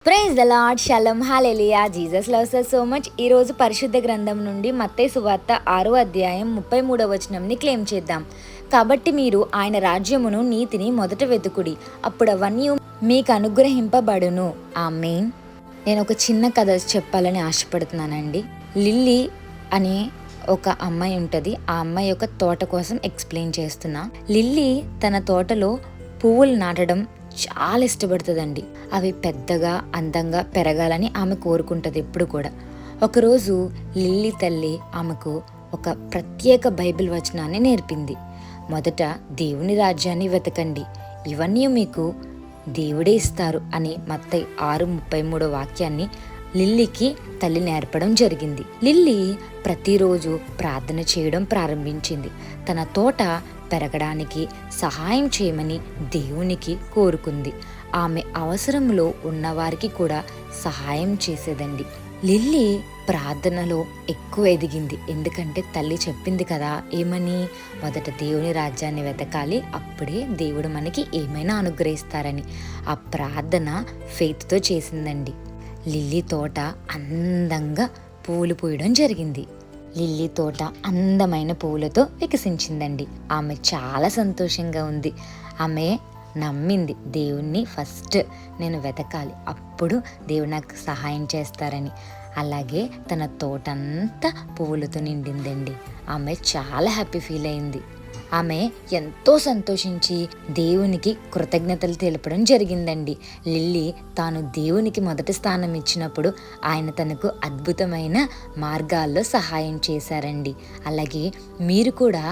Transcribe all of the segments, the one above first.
Praise the Lord, shalom, hallelujah, Jesus loves us so much. ఈరోజు పరిశుద్ధ గ్రంథం నుండి మత్తయి సువార్త 6వ అధ్యాయం 33వ వచనంని క్లెయిమ్ చేద్దాం. కాబట్టి మీరు ఆయన రాజ్యమును నీతిని మొదట వెతుకుడి, అప్పుడు అవన్నీ మీకు అనుగ్రహింపబడును. ఆమేన్. నేను ఒక చిన్న కథ చెప్పాలని ఆశపడుతున్నానండి. లిల్లీ అనే ఒక అమ్మాయి ఉంటుంది. ఆ అమ్మాయి యొక్క తోట కోసం ఎక్స్ప్లెయిన్ చేస్తున్నా. లిల్లీ తన తోటలో పువ్వులు నాటడం చాలా ఇష్టపడుతుందండి. అవి పెద్దగా అందంగా పెరగాలని ఆమె కోరుకుంటుంది ఎప్పుడు కూడా. ఒకరోజు లిల్లీ తల్లి ఆమెకు ఒక ప్రత్యేక బైబిల్ వచనాన్ని నేర్పింది. మొదట దేవుని రాజ్యాన్ని వెతకండి, ఇవన్నీ మీకు దేవుడే ఇస్తారు అని మత్తయి 6:33 వాక్యాన్ని లిల్లీకి తల్లి నేర్పడం జరిగింది. లిల్లీ ప్రతిరోజు ప్రార్థన చేయడం ప్రారంభించింది. తన తోట పెరగడానికి సహాయం చేయమని దేవునికి కోరుకుంది. ఆమె అవసరంలో ఉన్నవారికి కూడా సహాయం చేసేదండి. లిల్లీ ప్రార్థనలో ఎక్కువ ఎదిగింది. ఎందుకంటే తల్లి చెప్పింది కదా, ఏమని? మొదట దేవుని రాజ్యాన్ని వెతకాలి, అప్పుడే దేవుడు మనకి ఏమైనా అనుగ్రహిస్తారని. ఆ ప్రార్థన ఫెయిత్తో చేసిందండి. లిల్లీ తోట అందంగా పూలు పూయడం జరిగింది. లిల్లీ తోట అందమైన పువ్వులతో వికసించిందండి. ఆమె చాలా సంతోషంగా ఉంది. ఆమె నమ్మింది, దేవుణ్ణి ఫస్ట్ నేను వెతకాలి, అప్పుడు దేవుడు నాకు సహాయం చేస్తారని. అలాగే తన తోటంతా పువ్వులతో నిండిందండి. ఆమె చాలా హ్యాపీ ఫీల్ అయింది. ఆమె ఎంతో సంతోషించి దేవునికి కృతజ్ఞతలు తెలపడం జరిగిందండి. లిల్లీ తాను దేవునికి మొదటి స్థానం ఇచ్చినప్పుడు ఆయన తనకు అద్భుతమైన మార్గాల్లో సహాయం చేశారండి. అలాగే మీరు కూడా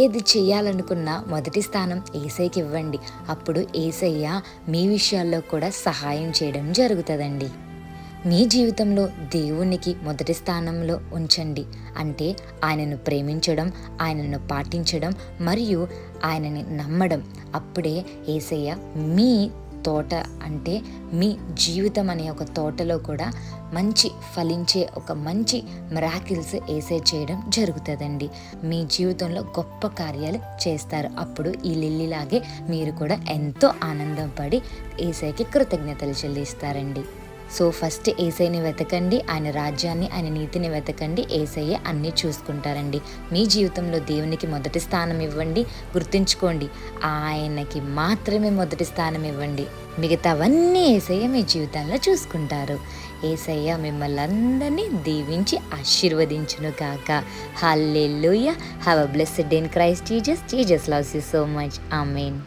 ఏది చేయాలనుకున్నా మొదటి స్థానం యేసయ్యకి ఇవ్వండి, అప్పుడు యేసయ్య మీ విషయాల్లో కూడా సహాయం చేయడం జరుగుతుందండి. మీ జీవితంలో దేవునికి మొదటి స్థానంలో ఉంచండి. అంటే ఆయనను ప్రేమించడం, ఆయనను పాటించడం మరియు ఆయనని నమ్మడం. అప్పుడే యేసయ్య మీ తోట అంటే మీ జీవితం అనే ఒక తోటలో కూడా మంచి ఫలించే ఒక మంచి మిరాకిల్స్ యేసయ్య చేయడం జరుగుతుందండి. మీ జీవితంలో గొప్ప కార్యాలు చేస్తారు. అప్పుడు ఈ లిల్లీలాగే మీరు కూడా ఎంతో ఆనందం పడి యేసయ్యకి కృతజ్ఞతలు చెల్లిస్తారండి. సో ఫస్ట్ యేసయ్యని వెతకండి, ఆయన రాజ్యాన్ని, ఆయన నీతిని వెతకండి. యేసయ్య అన్నీ చూసుకుంటారండి. మీ జీవితంలో దేవునికి మొదటి స్థానం ఇవ్వండి. గుర్తుంచుకోండి, ఆయనకి మాత్రమే మొదటి స్థానం ఇవ్వండి. మిగతావన్నీ యేసయ్య మీ జీవితంలో చూసుకుంటారు. యేసయ్య మిమ్మల్ని అందరినీ దీవించి ఆశీర్వదించును గాక. హల్లెలూయా. Have a blessed day in Christ Jesus. Jesus loves you so much. Amen.